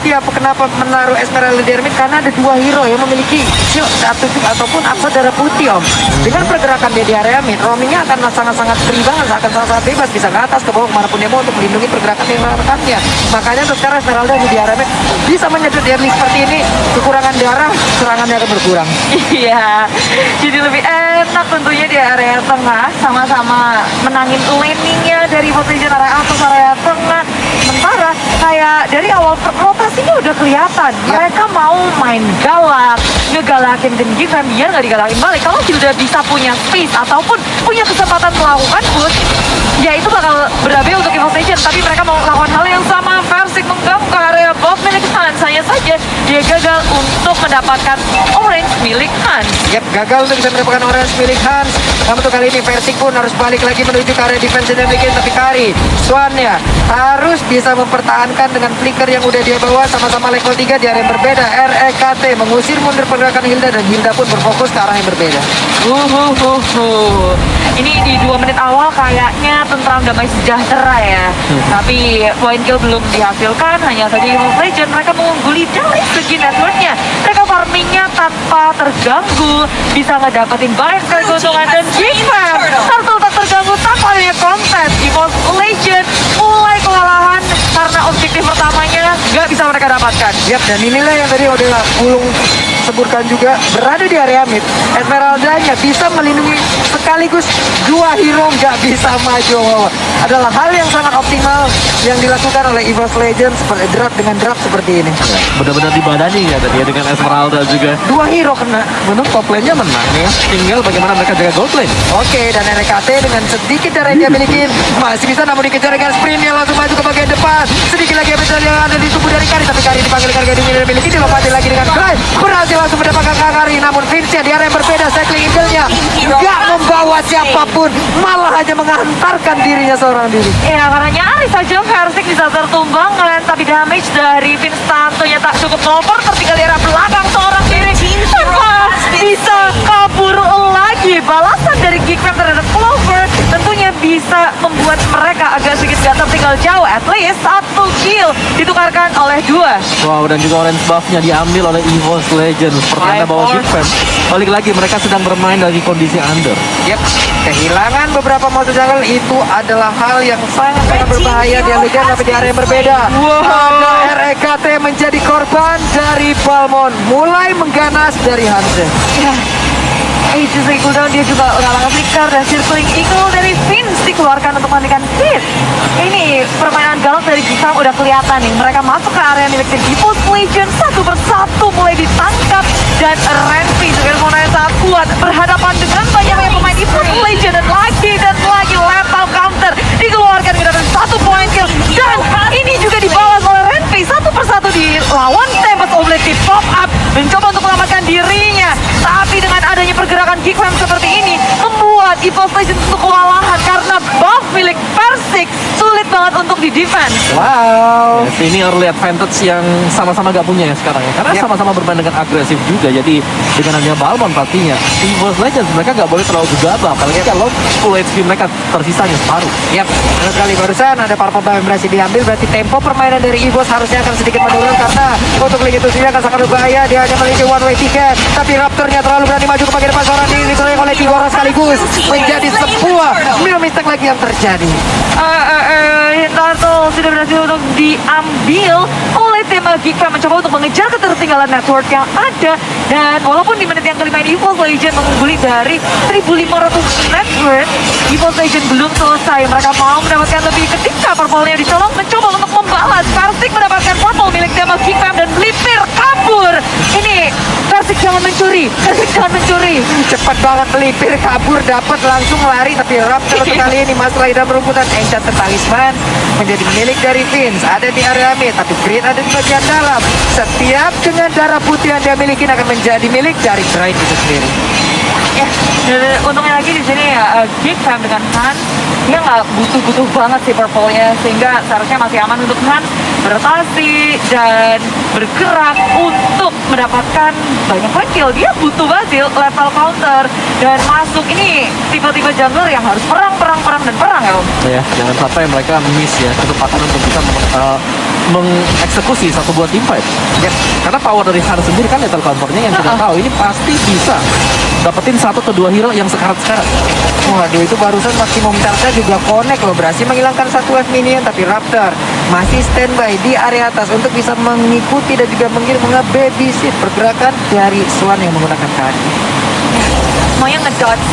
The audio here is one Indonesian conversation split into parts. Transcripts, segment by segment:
mengerti kenapa menaruh Esmeralda di Hermit, karena ada dua hero yang memiliki shield ataupun aksa darah putih om. Dengan pergerakan dia di area mid, roamingnya akan sangat-sangat free banget, akan sangat bebas, bisa ke atas, ke bawah, kemanapun dia mau untuk melindungi pergerakan yang rekannya. Makanya untuk sekarang Esmeralda di area mid bisa menyedot early seperti ini, kekurangan darah, serangannya akan berkurang. Iya, jadi lebih enak tentunya di area tengah, sama-sama menangin laningnya dari position area atas area tengah. Sementara kayak dari awal rotasinya udah kelihatan, mereka mau main galak, ngegalakin dan Gifam biar nggak digalakin balik. Kalau sudah bisa punya space ataupun punya kesempatan melakukan push, ya itu bakal berabe untuk Evil Station. Tapi mereka mau melakukan hal yang sama, Versik mengganggu ke area buff milik Hans. Hanya saja dia gagal untuk mendapatkan orange milik Hans. Yap, gagal untuk bisa mendapatkan orange milik Hans. Namun untuk kali ini Versik pun harus balik lagi menuju ke area defense yang bikin. Tapi Kari, Swannya harus bisa mempertahankan dengan flicker yang udah dia bawa, sama-sama level 3 di area yang berbeda. REKT mengusir mundur pergerakan Hilda, dan Hilda pun berfokus ke arah yang berbeda. Ini di 2 menit awal kayaknya tentram damai sejahtera ya. Tapi point kill belum dihasilkan, hanya saja Evil Legend mereka mengungguli dari segi networknya. Mereka farmingnya tanpa terganggu, bisa ngedapetin banyak sekali keuntungan, dan Gifam Turtle tak terganggu tanpa adanya konten. Evil Legend mulai kewalahan karena objektif pertamanya nggak bisa mereka dapatkan. Yap, dan inilah yang tadi udah Pulung sebutkan juga, berada di area mid, Esmeraldanya bisa melindungi sekaligus dua hero nggak bisa maju. Adalah hal yang sangat optimal yang dilakukan oleh Evil Legends seperti dengan draft seperti ini. Benar-benar dibadani ya tadi ya dengan Esmeralda juga. Dua hero kena. Menurut top lane-nya menang ya. Tinggal bagaimana mereka jaga gold lane. Oke, dan RKT dengan sedikit darah yang dia miliki masih bisa, namun dikejar dengan sprint yang langsung maju ke bagian depan. Sedikit lagi yang ada di tubuh dari Kari, tapi Kari dipanggil Kari yang dimiliki, dilompatin lagi dengan Cry. Berhasil langsung mendapatkan Kari, namun Vince di area yang berbeda, cycling intelnya nggak membawa siapapun, malah hanya menghantarkan dirinya seorang diri. Ya, karena nyaris saja Versik bisa tertumbangkan, tapi damage dari Vince tentunya tak cukup cover, tertinggal di area belakang seorang diri. Bisa kabur lagi. Balasan dari Geekfam terhadap Clover tentunya bisa membuat mereka agak sedikit gak tertinggal jauh. At least 1 kill ditukarkan oleh 2. Wow, dan juga orange buff-nya diambil oleh Evil Legends. Seperti Anda bawa Geekfam. Balik lagi, mereka sedang bermain dari kondisi under. Yep, kehilangan beberapa monster jungle itu adalah hal yang sangat berbahaya di Legend, tapi di area yang berbeda. Ada REKT menjadi korban dari Balmond, mulai mengganas dari Hansen. Ya, Aegis cooldown dia juga udah flicker, dan circling eagle dari Vince dikeluarkan untuk menghentikan hit. Ini permainan galak dari Geekfam udah kelihatan nih. Mereka masuk ke area milik Evil Legend, satu persatu mulai ditangkap, dan Renfi dengan pemain yang sangat kuat berhadapan dengan banyaknya pemain Evil Legend, dan lagi lethal counter dikeluarkan dengan 1 point kill, dan ini juga dibalas oleh Renfi satu persatu dilawan. Tempest Oblate pop up mencoba untuk menyelamatkan dirinya, tapi dengan adanya pergerakan Geekfam seperti ini membuat Evil Legend untuk kewalahan karena buff milik Versik sulit banget untuk di defense. Wow. Yes, ini early advantage yang sama-sama gak punya ya sekarang ya. Karena sama-sama bermain dengan agresif juga. Jadi dengan hanya Balmond pastinya Evil Legends mereka gak boleh terlalu gegabah. Apalagi kalau full HP mereka tersisanya separuh. Yap, benar sekali. Barusan ada purple buff yang berhasil diambil, berarti tempo permainan dari Evos harusnya akan sedikit menurun, karena untuk League itu sendiri akan sangat berbahaya. Dia hanya memiliki one way ticket, tapi Raptornya terlalu berani maju ke bagian depan, seorang diri dikeroyok oleh 3 orang sekaligus, menjadi sebuah mistake lagi yang terjadi. Turtle sudah berhasil untuk diambil oleh tim Geekfam, mencoba untuk mengejar ketertinggalan network yang ada, dan walaupun di menit yang kelima ini Evil Legend mengungguli dari 1.500 network, Evil Legend belum selesai. Mereka mau mendapatkan lebih ketika purple-nya dicolong, mencoba untuk membalas. Versik mendapatkan purple milik tim Geekfam dan Blipir kabur. Ini Versik jangan mencuri. Cepat banget Blipir kabur, dapat langsung lari, tapi Raptor untuk kali ini masalah dalam rumputan. Enchanted Talisman menjadi milik dari Vince, ada di area mid, tapi Green ada di bagian dalam. Setiap dengan darah putih yang dia miliki akan menjadi milik dari Bright itu sendiri. Ya, dan untungnya lagi di sini ya, Geekfam dengan Hans dia nggak butuh banget sih purple-nya, sehingga seharusnya masih aman untuk Hans berotasi dan bergerak untuk mendapatkan banyak point kill. Dia butuh banget level counter dan masuk. Ini tipe-tipe jungler yang harus perang ya Om. Ya, jangan sampai mereka miss ya kesempatan untuk bisa mengeksekusi satu buah team fight. Yep. Karena power dari Hans sendiri kan lethal counternya yang kita tahu ini pasti bisa dapetin 1 atau 2 hero yang sekarat-sekarat. Waduh, itu barusan maksimum charge juga connect loh, berhasil menghilangkan satu wave minion, tapi Raptor masih standby di area atas untuk bisa mengikuti dan juga nge-babysit pergerakan dari Swan yang menggunakan kaki. Semuanya ngedodge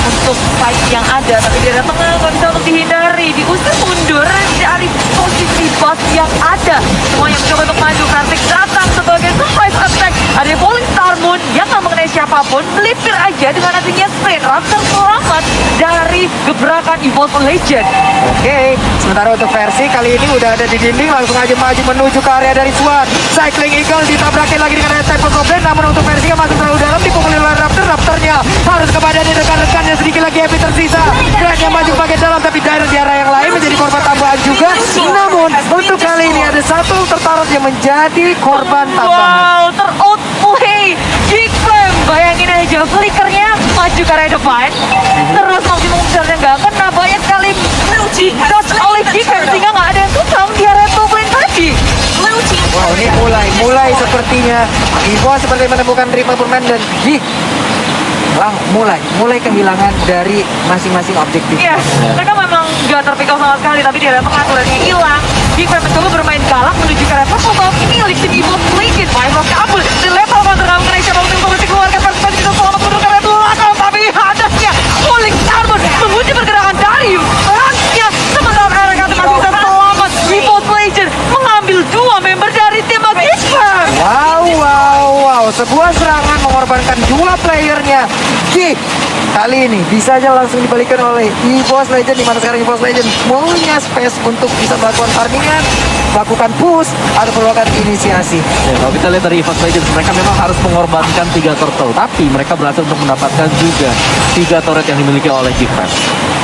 untuk fight yang ada, tapi di area tengah nggak bisa untuk dihindari, diusir mundur dari posisi boss yang ada. Semuanya mencoba untuk maju, Kartik datang sebagai surprise attack. Ada Falling Star Moon yang nggak mengenai siapapun, melipir aja dengan adanya sprint. Raptor selamat dari gebrakan Evolve Legend. Oke, sementara untuk versi kali ini udah ada di dinding, langsung aja maju menuju ke area dari Swan. Cycling Eagle ditabrakin lagi dengan Type Goblin, namun untuk versi yang masuk terlalu dalam dipukulin oleh Raptor. Raptornya harus kepada rekan-rekannya, sedikit lagi happy tersisa. Grand yang maju bagian dalam, tapi Dairon di arah yang lain menjadi korban tambahan juga. Namun untuk kali ini ada satu tertarot yang menjadi korban tambahan. Wow, ter-outplay Geek Fam. Bayangin aja, flickernya maju ke area depan, terus maksimum charge nggak kena, banyak sekali dodge oleh Geek Fam sehingga nggak ada yang tukang di area top lane tadi. Wow, ini mulai sepertinya Evo seperti menemukan ritme bermain dan Geek mulai kehilangan dari masing-masing objektif. Iya, mereka memang nggak terpikau sama sekali, tapi di area tengah aturannya hilang. Geek Fam mencoba bermain galak menuju ke area purple top. Ini milik tim Evo Legend, Five of kabul di level counter nggak mengenai siapa untuk bisa keluarkan pasukan bisa selamat mundur ke area belakang, tapi hadapnya Falling Star Moon menguji pergerakan Darius. Ransnya sementara area masih bisa selamat. Evo Legend mengambil 2 member dari tim Geek Fam. Wow, sebuah serangan mengorbankan 2 playernya. Geek kali ini bisa aja langsung dibalikan oleh EVOS Legend, dimana sekarang EVOS Legend punya space untuk bisa melakukan farmingan, melakukan push atau melakukan inisiasi. Ya, kalau kita lihat dari EVOS Legends, mereka memang harus mengorbankan 3 turtle, tapi mereka berhasil untuk mendapatkan juga 3 turret yang dimiliki oleh Geekfam.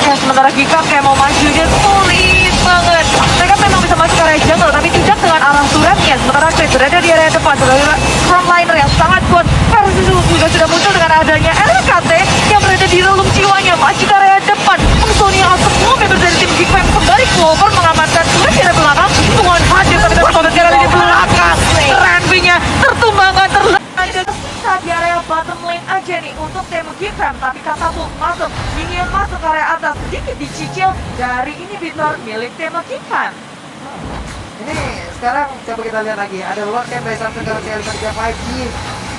Ya, sementara Geek Fam kayak mau maju dia sulit banget. Mereka memang bisa masuk ke area jungle, tapi tidak dengan arah turretnya. Sementara Chris berada di area depan sebagai frontliner yang sangat kuat. Versus juga sudah muncul dengan adanya RKT yang berada di relung jiwanya, maju ke area depan, mengsonia semua member dari tim Geek Fam. Kembali Clover mengamankan turret di area belakang. Tuhan hadir tapi tidak Clover di belakang. Randy-nya tertumbangkan terlanjut. Saat di area bottom lane aja nih untuk tim Geek Fam, tapi Katapult masuk, minion masuk ke area atas, sedikit dicicil dari inhibitor milik tim Geek Fam. Ini sekarang coba kita lihat lagi, ada Lord Camp dari Samsung Galaxy A53 5G.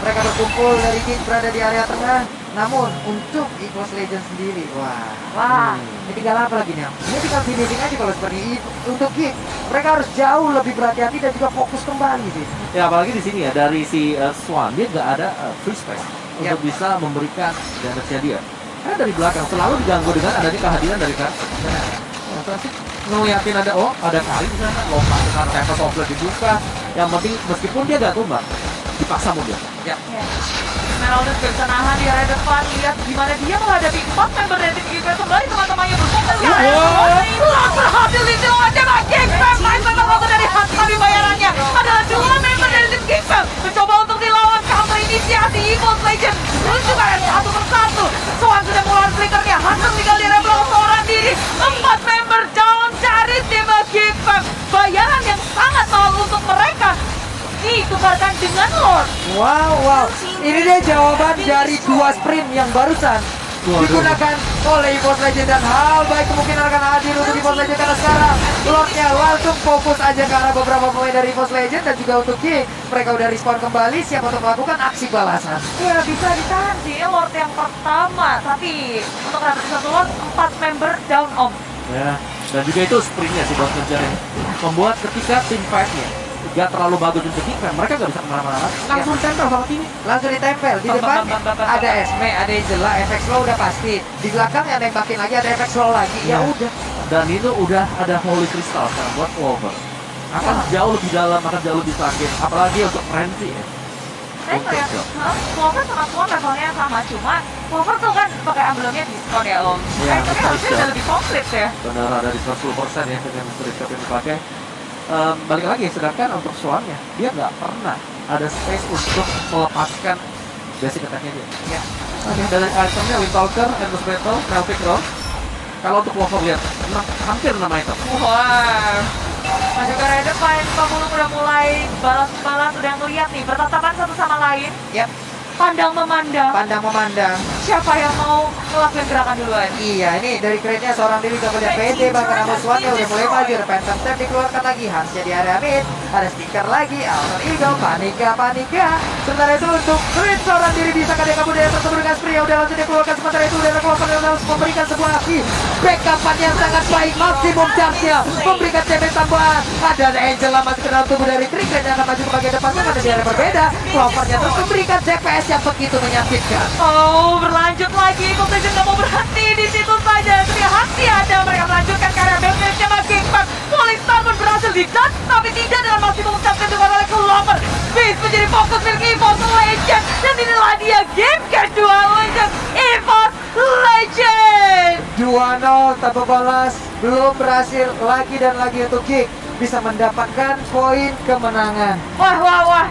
Mereka berkumpul dari Geek berada di area tengah. Namun untuk EVOS Legend sendiri, Wah, ini tinggal apa lagi nih? Ini tinggal finishing aja kalau seperti itu. Untuk Geek, mereka harus jauh lebih berhati-hati dan juga fokus kembali sih. Ya, apalagi di sini ya, dari si Swan, dia nggak ada free space untuk bisa memberikan damage-nya dia. Karena dari belakang selalu diganggu dengan adanya kehadiran dari Kartik. Ngeliatin ada kali di sana, lompat dengan tempat komplit dibuka. Yang penting meskipun dia gak tumbang, dipaksa mundur. Ya. Meraldus bisa nahan di area depan, lihat gimana dia menghadapi 4 member dari tim Geek Fam. Kembali teman-temannya berfokus ke area depan. Berhasil disilangkan Geek Fam. Main member waktu dari Hans, tapi bayarannya adalah 2 member dari tim Geek Fam. Mencoba untuk dilawan counter inisiasi EVOS Legend. Terus juga yang satu persatu. Swan sudah mengeluarkan flickernya. Hans tinggal di area belakang seorang diri. 4 member down dari tim Geek Fam. Bayaran yang sangat mahal untuk mereka ditukarkan dengan Lord. Wow. Ini dia jawaban dari 2 sprint yang barusan digunakan oleh EVOS Legend, dan hal baik kemungkinan akan hadir untuk EVOS Legend karena sekarang Lordnya langsung fokus aja ke arah beberapa pemain dari EVOS Legend, dan juga untuk Geek mereka udah respon kembali siap untuk melakukan aksi balasan. Ya bisa ditahan sih Lord yang pertama, tapi untuk rata satu Lord 4 member down Om. Ya, dan juga itu sprintnya sih buat ngejar ini. Membuat ketika tim fight-nya gak terlalu bagus untuk Geekfam, mereka gak bisa kemana-mana lagi. Langsung tempel sama Tini. Langsung ditempel di depan ada Esme, ada Angela, efek slow udah pasti. Di belakang yang nembakin lagi ada efek slow lagi. Ya udah. Dan itu udah ada Holy Crystal sekarang buat Clover. Akan jauh lebih dalam, akan jauh lebih sakit. Apalagi untuk Frenzy ya. Saya ngeliat, Clover sama Swan levelnya sama, cuma Clover tuh kan pakai emblemnya diskon ya Om. Iya, Tapi harusnya udah lebih komplit ya. Benar, ada di 10% ya dengan Crystal yang dipakai. Balik lagi, sedangkan untuk Swan-nya dia nggak pernah ada space untuk melepaskan basic attack-nya dia. Ya. Oke, dari itemnya Windtalker, Endless Battle, Melvic Roll. Kalau untuk Clover lihat hampir 6 item. Wah, Masuk ke area depan, pemulung udah mulai balas-balas, udah ngeliat nih, bertatapan satu sama lain, Yap, pandang memandang. pandang memandang. Siapa yang mau ngelakuin gerakan duluan? Iya, ini dari kerennya seorang diri udah melihat PD, bahkan Amos One udah mulai maju. Ada Phantom Step dikeluarkan lagi, Hansnya di area mid. Ada stiker lagi, Alter Ego, Panika. Sementara itu untuk Grid, seorang diri bisa dia kabur dari tersebut dengan spree. Udah langsung dikeluarkan, sementara itu udah keluarkan dan harus memberikan sebuah backupan yang sangat baik. Maksimum charge-nya, memberikan damage tambahan. Ada Angel masih ke dalam tubuh dari Krik, dan akan maju ke bagian depan, karena di area berbeda. Clovernya terus memberikan DPS yang begitu menyakitkan. Oh, berlanjut lagi. Competition nggak mau berhenti di situ saja. Ketika hati ada, mereka melanjutkan karya Belkiriknya masih impact. Falling Star pun berhasil didat, tapi tidak dengan masih mengucapkan juga oleh Clover. Beast menjadi fokus milik EVOS Legend. Dan inilah dia game kedua Legend EVOS Legend. 2-0 tanpa balas, belum berhasil lagi dan lagi untuk Kick bisa mendapatkan poin kemenangan. Wah,